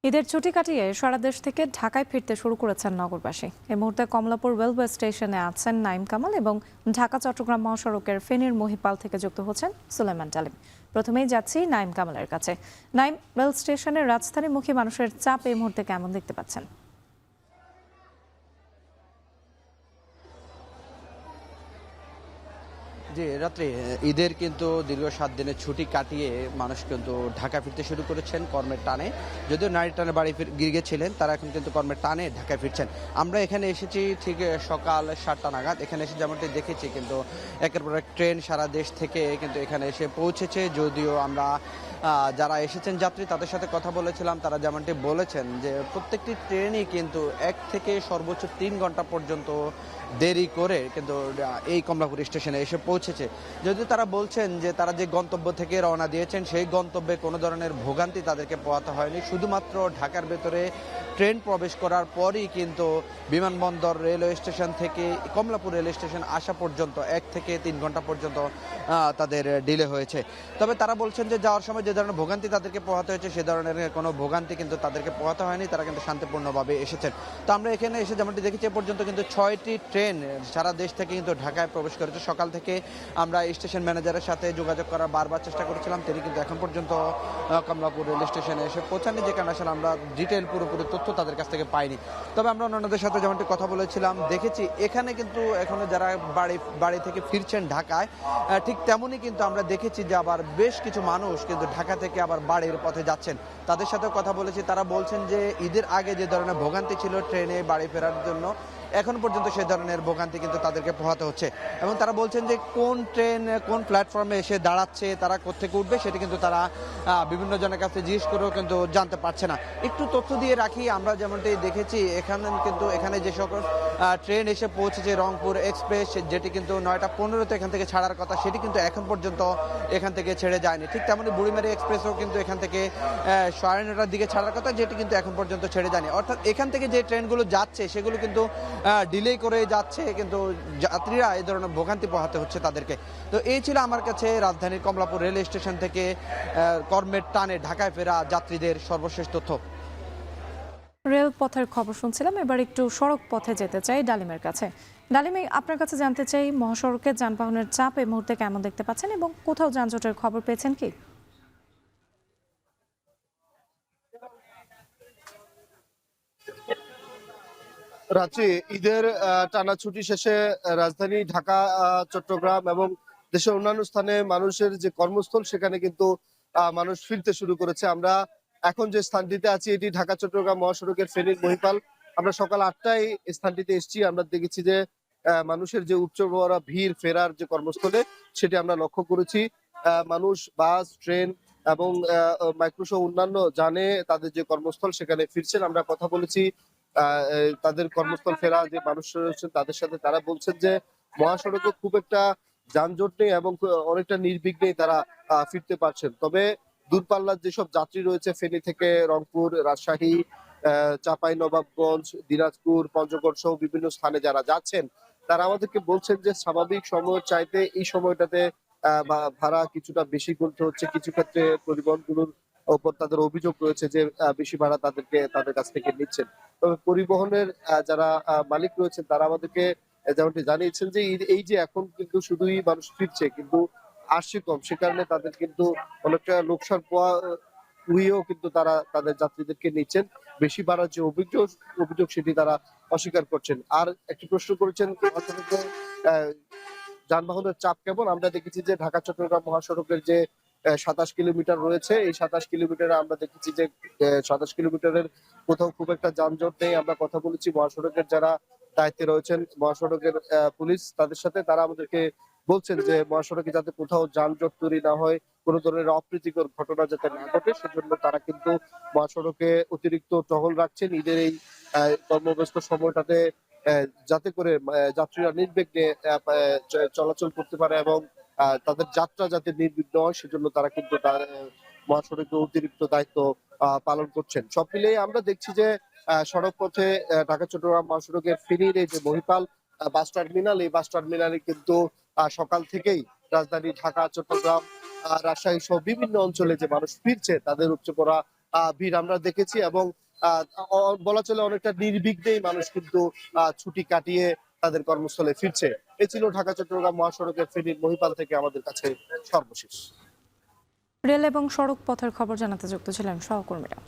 ঈদের ছুটি কাটিয়ে সারা দেশ থেকে ঢাকায় ফিরতে শুরু করেছেন নগরবাসী। এই মুহূর্তে কমলাপুর রেলওয়ে স্টেশনে আছেন নাইম কামাল এবং ঢাকা চট্টগ্রাম মহাসড়কের ফেনীর মহিপাল থেকে যুক্ত হচ্ছেন সুলেমান টালিম। প্রথমেই যাচ্ছি নাইম কামালের কাছে। নাইম, রেল স্টেশনের রাজধানীমুখী মানুষের চাপ এই মুহূর্তে কেমন দেখতে পাচ্ছেন? জি, রাত্রে ঈদের কিন্তু দীর্ঘ ৭ দিনের ছুটি কাটিয়ে মানুষ কিন্তু ঢাকা ফিরতে শুরু করেছেন কর্মের টানে। যদিও নারী টানে বাড়ি গিয়েছিলেন, তারা এখন কিন্তু কর্মের টানে ঢাকায় ফিরছেন। আমরা এখানে এসেছি ঠিক সকাল ৭টা নাগাদ। এখানে এসে যেমনটি দেখেছি কিন্তু একের পর এক ট্রেন সারা দেশ থেকে কিন্তু এখানে এসে পৌঁছেছে। যদিও আমরা যারা এসেছেন যাত্রী তাদের সাথে কথা বলেছিলাম, তারা যেমনটি বলেছেন যে প্রত্যেকটি ট্রেনই কিন্তু ১ থেকে সর্বোচ্চ ৩ ঘন্টা পর্যন্ত দেরি করে কিন্তু এই কমলাপুর স্টেশনে এসে পৌঁছেছে। যদিও তারা বলছেন যে তারা যে গন্তব্য থেকে রওনা দিয়েছেন সেই গন্তব্যে কোনো ধরনের ভোগান্তি তাদেরকে পোহাতে হয়নি। শুধুমাত্র ঢাকার ভেতরে ট্রেন প্রবেশ করার পরই কিন্তু বিমানবন্দর রেলওয়ে স্টেশন থেকে কমলাপুর রেল স্টেশন আসা পর্যন্ত ১ থেকে ৩ ঘন্টা পর্যন্ত তাদের ডিলে হয়েছে। তবে তারা বলছেন যে যাওয়ার সময় যে ধরনের ভোগান্তি তাদেরকে পোহাতে হয়েছে সে ধরনের কোনো ভোগান্তি কিন্তু তাদেরকে পোহাতে হয়নি। তারা কিন্তু শান্তিপূর্ণভাবে এসেছেন। তো আমরা এখানে এসে যেমনটি দেখেছি এ পর্যন্ত কিন্তু ৬টি ট্রেন সারা দেশ থেকে কিন্তু ঢাকায় প্রবেশ করেছে। সকাল থেকে আমরা স্টেশন ম্যানেজারের সাথে যোগাযোগ করার বারবার চেষ্টা করেছিলাম, তিনি কিন্তু এখন পর্যন্ত কমলাপুর রেল স্টেশনে এসে পৌঁছাননি, যে কারণে আসলে আমরা ডিটেল পুরোপুরি তথ্য তাদের কাছ থেকে পাইনি। তবে আমরা অন্যান্যদের সাথে যেমনটি কথা বলেছিলাম দেখেছি এখানে কিন্তু এখনো যারা বাড়ি থেকে ফিরছেন ঢাকায়, ঠিক তেমনই কিন্তু আমরা দেখেছি যে আবার বেশ কিছু মানুষ কিন্তু ঢাকা থেকে আবার বাড়ির পথে যাচ্ছেন। তাদের সাথে কথা বলেছি, তারা বলছেন যে ঈদের আগে যে ধরনের ভোগান্তি ছিল ট্রেনে বাড়ি ফেরার জন্য এখন পর্যন্ত সে ধরনের ভোগান্তি কিন্তু তাদেরকে পোহাতে হচ্ছে। এবং তারা বলছেন যে কোন ট্রেন কোন প্ল্যাটফর্মে এসে দাঁড়াচ্ছে, তারা কোত্থেকে উঠবে সেটি কিন্তু তারা বিভিন্ন জনের কাছে জিজ্ঞেস করেও কিন্তু জানতে পারছে না। একটু তথ্য দিয়ে রাখি, আমরা যেমনটি দেখেছি এখানে যে সকল ট্রেন এসে পৌঁছেছে রংপুর এক্সপ্রেস, যেটি কিন্তু ৯টা ১৫-তে এখান থেকে ছাড়ার কথা, সেটি কিন্তু এখন পর্যন্ত এখান থেকে ছেড়ে যায়নি। ঠিক তেমনি বুড়িমারি এক্সপ্রেসও কিন্তু এখান থেকে ৯:৩০টার দিকে ছাড়ার কথা, যেটি কিন্তু এখন পর্যন্ত ছেড়ে যায়নি। অর্থাৎ এখান থেকে যে ট্রেনগুলো যাচ্ছে সেগুলো কিন্তু ডিলে করে যাচ্ছে, কিন্তু যাত্রীরা এই ধরনের ভোগান্তি পোহাতে হচ্ছে তাদেরকে। তো এই ছিল আমার কাছে রাজধানীর কমলাপুর রেল স্টেশন থেকে কর্মের টানে ঢাকায় ফেরা যাত্রীদের সর্বশেষ তথ্য। রেলপথের খবর শুনছিলাম, এবার একটু সড়ক পথে যেতে চাই ডালিমের কাছে। ডালিমে, আপনার কাছে জানতে চাই মহাসড়কে যানবাহনের চাপ এই মুহূর্তে কেমন দেখতে পাচ্ছেন এবং কোথাও যানজটের খবর পেয়েছেন কি? রাঁচি ঈদের টানা ছুটি শেষে রাজধানী ঢাকা, চট্টগ্রাম এবং দেশের অন্যান্য স্থানে মানুষের যে কর্মস্থল সেখানে কিন্তু মানুষ ফিরতে শুরু করেছে। আমরা এখন যে স্থানটিতে আছি এটি ঢাকা চট্টগ্রাম মহাসড়কের ফেনীর মহিপাল। আমরা সকাল ৮টায় এই স্থানটিতে এসেছি। আমরা দেখেছি যে মানুষের যে উচ্চবড় ভিড় ফেরার যে কর্মস্থলে সেটি আমরা লক্ষ্য করেছি। মানুষ বাস, ট্রেন এবং মাইক্রোসহ অন্যান্য যানে তাদের যে কর্মস্থল সেখানে ফিরছেন। আমরা কথা বলেছি তাদের কর্মস্থল ফেরা যে মানুষ রয়েছেন তাদের সাথে, তারা বলছেন যে মহাসড়কে খুব একটা যানজট নেই এবং অনেকটা নির্বিঘ্নেই তারা ফিরতে পারছেন। তবে দূরপাল্লার যেসব যাত্রী রয়েছে ফেনী থেকে রংপুর, রাজশাহী, চাঁপাইনবাবগঞ্জ, দিনাজপুর, পঞ্চগড় সহ বিভিন্ন স্থানে যারা যাচ্ছেন তারা আমাদেরকে বলছেন যে স্বাভাবিক সময়ের চাইতে এই সময়টাতে ভাড়া কিছুটা বেশি গুনতে হচ্ছে। কিছু ক্ষেত্রে পরিবহনগুলোর ওপর তাদের অভিযোগ রয়েছে যে বেশি ভাড়া তাদের কাছ থেকে নিচ্ছেন। তবে পরিবহনের যারা মালিক রয়েছেন তারা আমাদেরকে যেমনটি জানিয়েছেন যে এই যে এখন কিন্তু শুধুই মানুষ ফিরছে কিন্তু আসছে কম, সে কারণে তাদের কিন্তু অনেকটা লোকসান উইও কিন্তু তারা তাদের যাত্রীদেরকে নিচ্ছেন। বেশি ভাড়ার যে অভিযোগ সেটি তারা অস্বীকার করছেন। আর একটি প্রশ্ন করেছেন মহাসড়কে যানবাহনের চাপ কেমন। আমরা দেখেছি যে ঢাকা চট্টগ্রাম মহাসড়কের যে ২৭ কিলোমিটার রয়েছে এই ২৭ কিলোমিটারে আমরা দেখেছি যে ২৭ কিলোমিটারের কোথাও খুব একটা যানজট নেই। আমরা কথা বলেছি মহাসড়কের যারা দায়িত্বে রয়েছেন মহাসড়কের পুলিশ, তাদের সাথে তারা আমাদেরকে বলছেন যে মহাসড়কে যাতে কোথাও যানজট তৈরি না হয়, কোনো ধরনের অপ্রীতিকর ঘটনা যাতে না ঘটে সেজন্য তারা কিন্তু মহাসড়কে অতিরিক্ত টহল রাখছেন ঈদের এই কর্মব্যস্ত সময়টাতে, যাতে করে যাত্রীরা নির্বিঘ্নে চলাচল করতে পারে এবং তাদের যাত্রা যাতে নির্বিঘ্ন হয় সেজন্য তারা কিন্তু তার মহাসড়কে অতিরিক্ত দায়িত্ব পালন করছেন। সব মিলিয়ে আমরা দেখছি যে সড়ক পথে ঢাকা চট্টগ্রাম মহাসড়কের ফেনীর এই যে মহিপাল বাস টার্মিনাল, এই বাস টার্মিনালে কিন্তু সকাল থেকেই রাজধানী ঢাকা, চট্টগ্রাম, রাজশাহী সহ বিভিন্ন অঞ্চলে যে মানুষ ফিরছে তাদের উপচে পড়া ভিড় আমরা দেখেছি এবং বলা চলে অনেকটা নির্বিঘ্নেই মানুষ কিন্তু ছুটি কাটিয়ে তাদের কর্মস্থলে ফিরছে। এ ছিল ঢাকা চট্টগ্রাম মহাসড়কের ফেনীর মহিপাল থেকে আমাদের কাছে সর্বশেষ। রেল এবং সড়ক পথের খবর জানাতে যুক্ত ছিলেন সহকর্মীরা।